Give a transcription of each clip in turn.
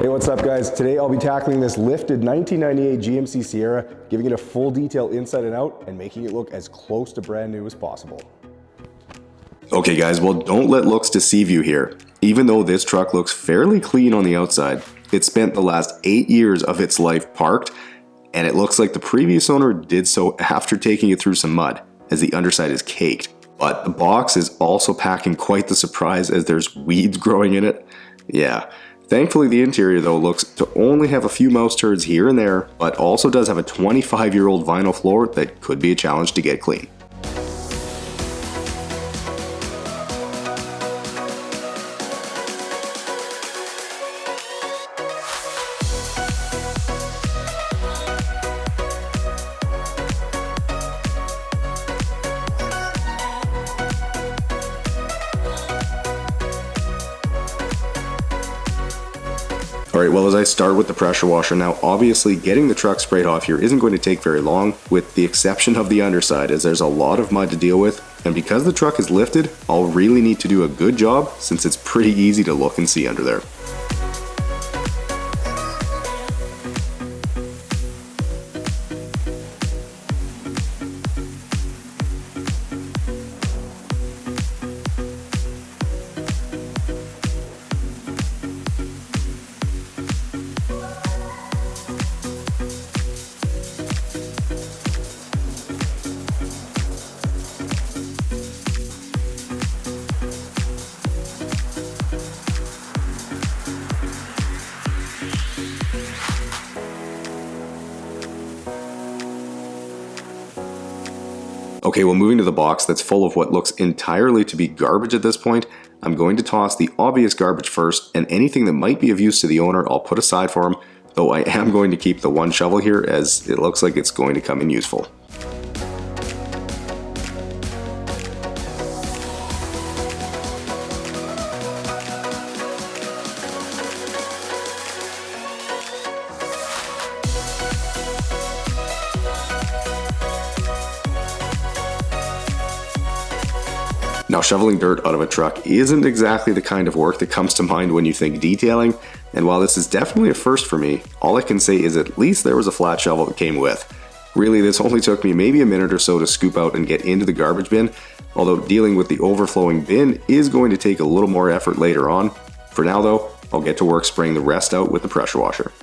Hey, what's up guys? Today I'll be tackling this lifted 1998 GMC Sierra, giving it a full detail inside and out and making it look as close to brand new as possible. Okay guys, well don't let looks deceive you here. Even though this truck looks fairly clean on the outside, it spent the last 8 years of its life parked, and it looks like the previous owner did so after taking it through some mud, as the underside is caked. But the box is also packing quite the surprise as there's weeds growing in it. Yeah. Thankfully, the interior though looks to only have a few mouse turds here and there, but also does have a 25-year-old vinyl floor that could be a challenge to get clean. Alright, well as I start with the pressure washer, now obviously getting the truck sprayed off here isn't going to take very long, with the exception of the underside, as there's a lot of mud to deal with, and because the truck is lifted, I'll really need to do a good job since it's pretty easy to look and see under there. Okay, well moving to the box that's full of what looks entirely to be garbage at this point, I'm going to toss the obvious garbage first, and anything that might be of use to the owner I'll put aside for him, though I am going to keep the one shovel here as it looks like it's going to come in useful. Now, shoveling dirt out of a truck isn't exactly the kind of work that comes to mind when you think detailing, and while this is definitely a first for me, all I can say is at least there was a flat shovel that came with. Really, this only took me maybe a minute or so to scoop out and get into the garbage bin, although dealing with the overflowing bin is going to take a little more effort later on. For now though, I'll get to work spraying the rest out with the pressure washer.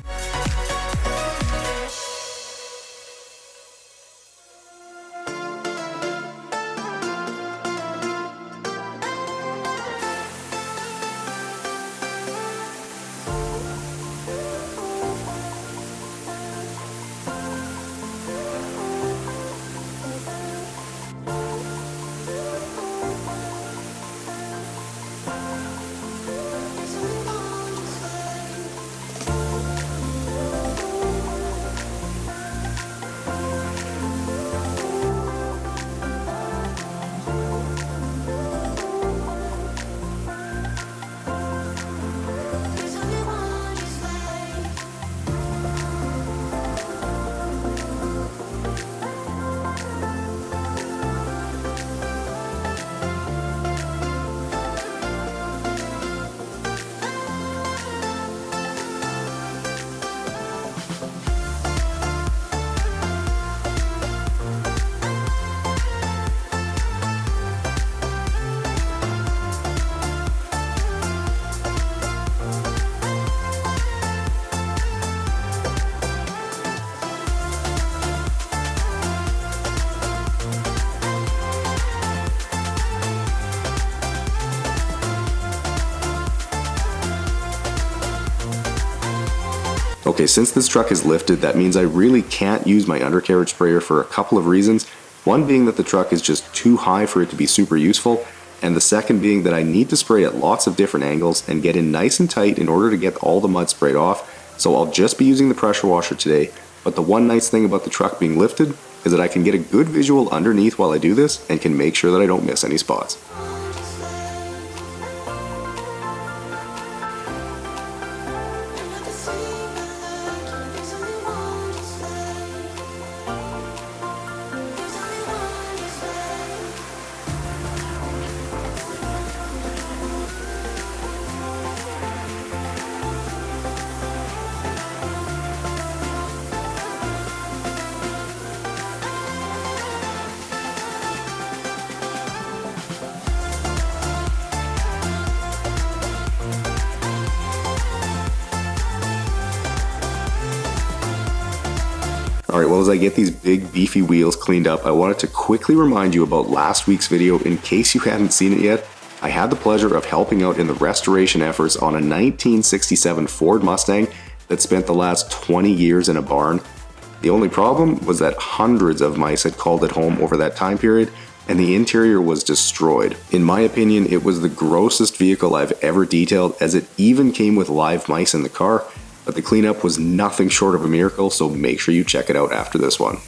Okay, since this truck is lifted, that means I really can't use my undercarriage sprayer for a couple of reasons. One being that the truck is just too high for it to be super useful, and the second being that I need to spray at lots of different angles and get in nice and tight in order to get all the mud sprayed off, so I'll just be using the pressure washer today. But the one nice thing about the truck being lifted is that I can get a good visual underneath while I do this and can make sure that I don't miss any spots. Alright, well, as I get these big beefy wheels cleaned up, I wanted to quickly remind you about last week's video in case you hadn't seen it yet. I had the pleasure of helping out in the restoration efforts on a 1967 Ford Mustang that spent the last 20 years in a barn. The only problem was that hundreds of mice had called it home over that time period, and the interior was destroyed. In my opinion, it was the grossest vehicle I've ever detailed, as it even came with live mice in the car, but the cleanup was nothing short of a miracle, so make sure you check it out after this one.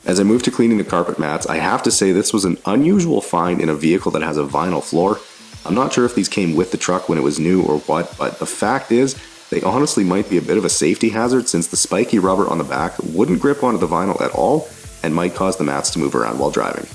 As I move to cleaning the carpet mats, I have to say this was an unusual find in a vehicle that has a vinyl floor. I'm not sure if these came with the truck when it was new or what, but the fact is, they honestly might be a bit of a safety hazard since the spiky rubber on the back wouldn't grip onto the vinyl at all and might cause the mats to move around while driving.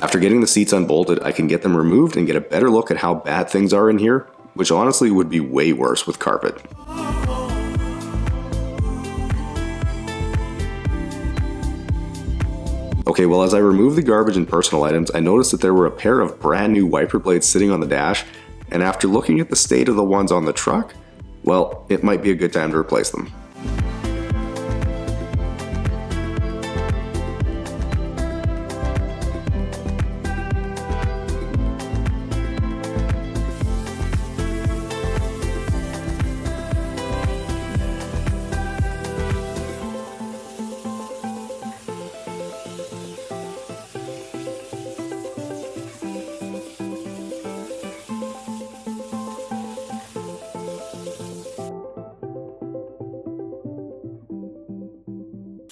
After getting the seats unbolted, I can get them removed and get a better look at how bad things are in here, which honestly would be way worse with carpet. Okay, well, as I removed the garbage and personal items, I noticed that there were a pair of brand new wiper blades sitting on the dash, and after looking at the state of the ones on the truck, well, it might be a good time to replace them.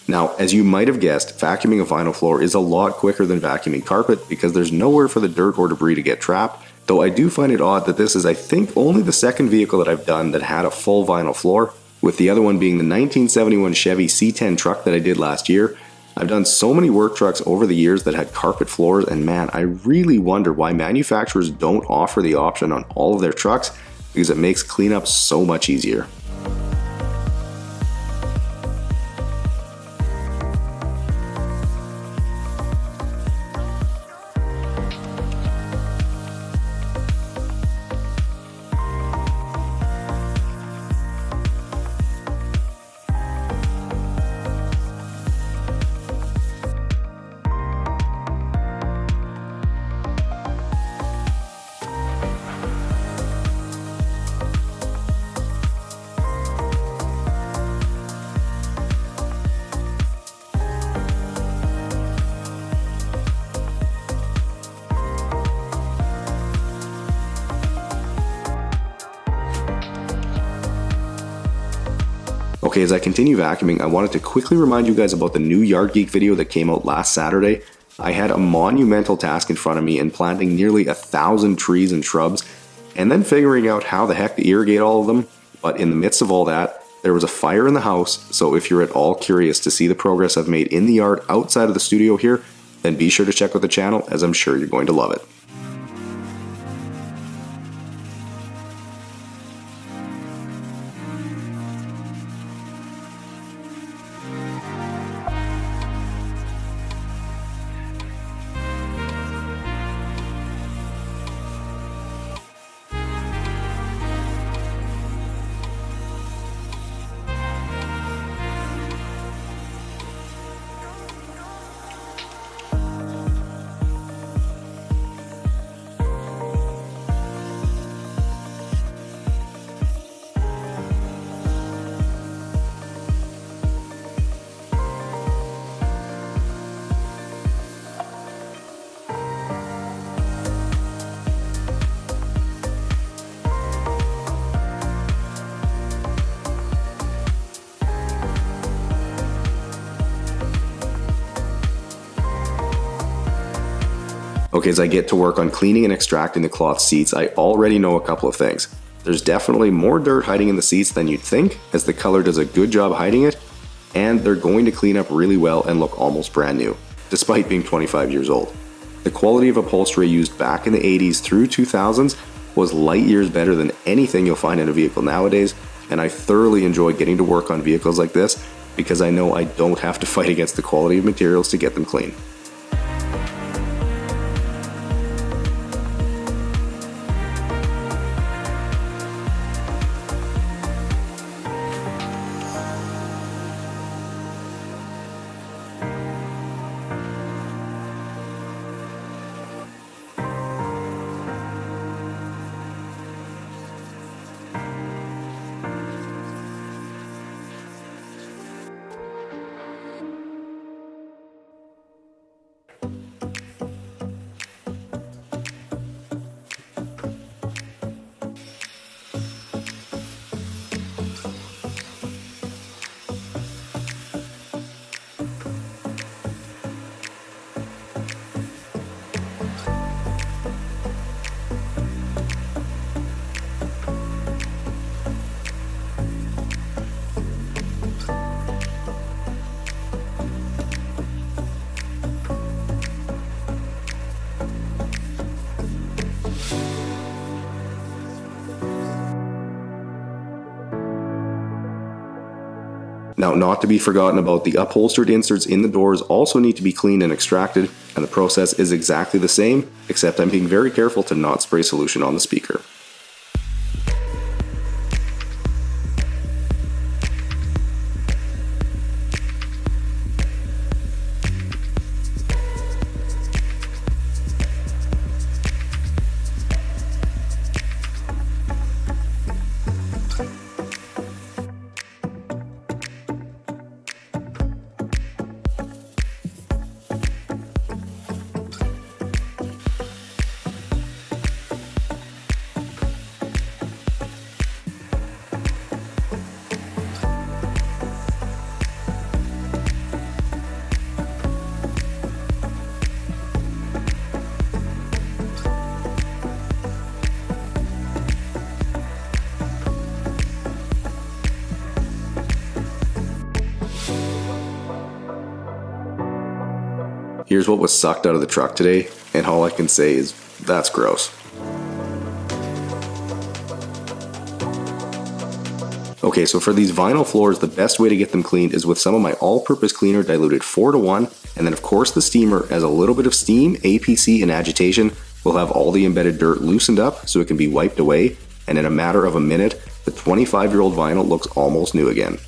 Now, as you might have guessed, vacuuming a vinyl floor is a lot quicker than vacuuming carpet because there's nowhere for the dirt or debris to get trapped, though I do find it odd that this is, I think, only the second vehicle that I've done that had a full vinyl floor, with the other one being the 1971 Chevy C10 truck that I did last year. I've done so many work trucks over the years that had carpet floors, and man, I really wonder why manufacturers don't offer the option on all of their trucks, because it makes cleanup so much easier. Okay, as I continue vacuuming, I wanted to quickly remind you guys about the new Yard Geek video that came out last Saturday. I had a monumental task in front of me in planting nearly 1,000 trees and shrubs, and then figuring out how the heck to irrigate all of them. But in the midst of all that, there was a fire in the house, so if you're at all curious to see the progress I've made in the yard outside of the studio here, then be sure to check out the channel, as I'm sure you're going to love it. Okay, as I get to work on cleaning and extracting the cloth seats, I already know a couple of things. There's definitely more dirt hiding in the seats than you'd think, as the color does a good job hiding it, and they're going to clean up really well and look almost brand new, despite being 25 years old. The quality of upholstery used back in the 80s through 2000s was light years better than anything you'll find in a vehicle nowadays, and I thoroughly enjoy getting to work on vehicles like this because I know I don't have to fight against the quality of materials to get them clean. Now, not to be forgotten about, the upholstered inserts in the doors also need to be cleaned and extracted, and the process is exactly the same, except I'm being very careful to not spray solution on the speaker. Here's what was sucked out of the truck today, and all I can say is, that's gross. Okay, so for these vinyl floors, the best way to get them cleaned is with some of my all-purpose cleaner diluted 4:1, and then of course the steamer, as a little bit of steam, APC, and agitation will have all the embedded dirt loosened up so it can be wiped away, and in a matter of a minute, the 25-year-old vinyl looks almost new again.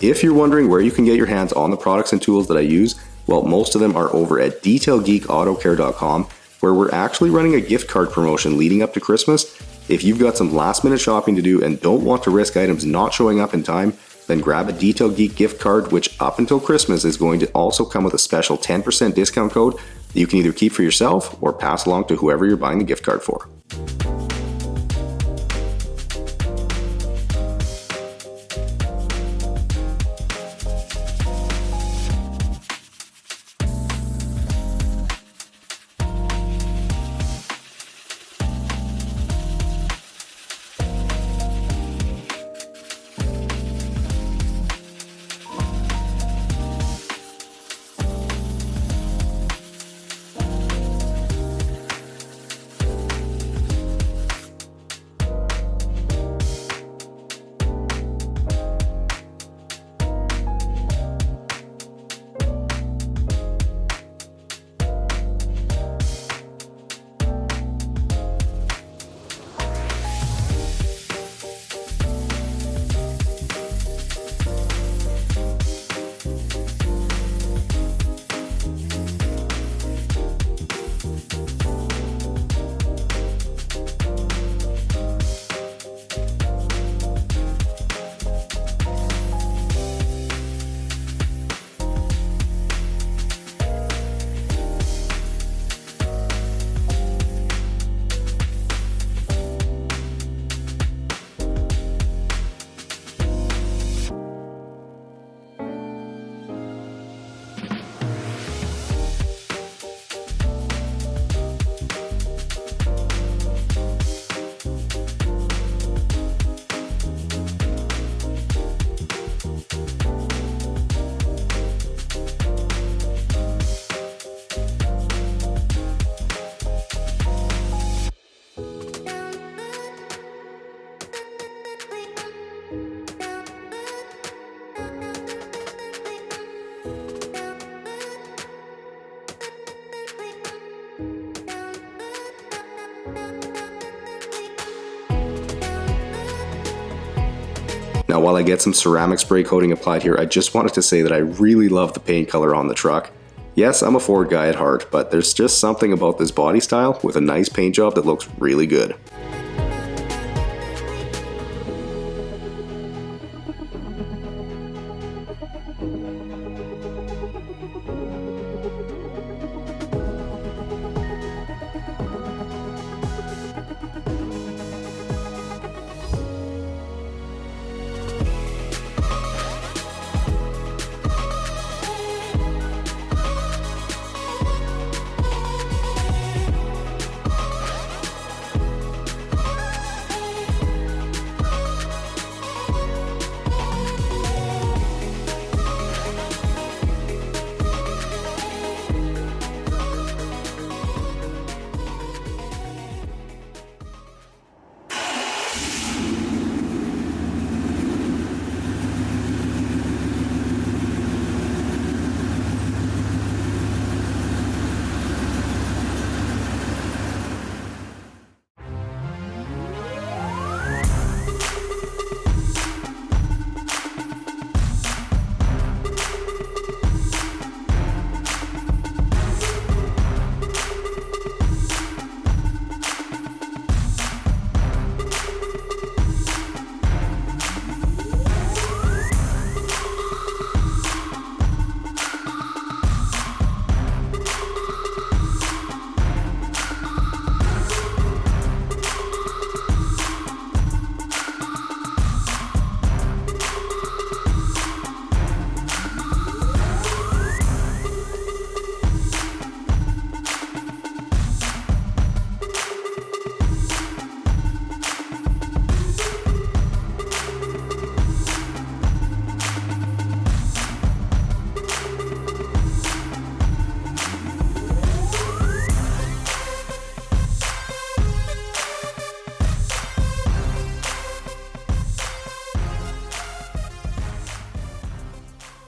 If you're wondering where you can get your hands on the products and tools that I use, well, most of them are over at detailgeekautocare.com, where we're actually running a gift card promotion leading up to Christmas. If you've got some last minute shopping to do and don't want to risk items not showing up in time, then grab a Detail Geek gift card, which up until Christmas is going to also come with a special 10% discount code that you can either keep for yourself or pass along to whoever you're buying the gift card for. Now while I get some ceramic spray coating applied here, I just wanted to say that I really love the paint color on the truck. Yes, I'm a Ford guy at heart, but there's just something about this body style with a nice paint job that looks really good.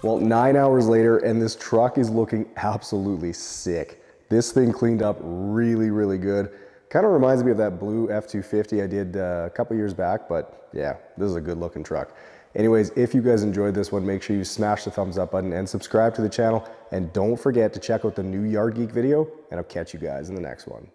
Well, 9 hours later, and this truck is looking absolutely sick. This thing cleaned up really, really good. Kind of reminds me of that blue F-250 I did a couple years back, but yeah, this is a good looking truck. Anyways, if you guys enjoyed this one, make sure you smash the thumbs up button and subscribe to the channel. And don't forget to check out the new Yard Geek video, and I'll catch you guys in the next one.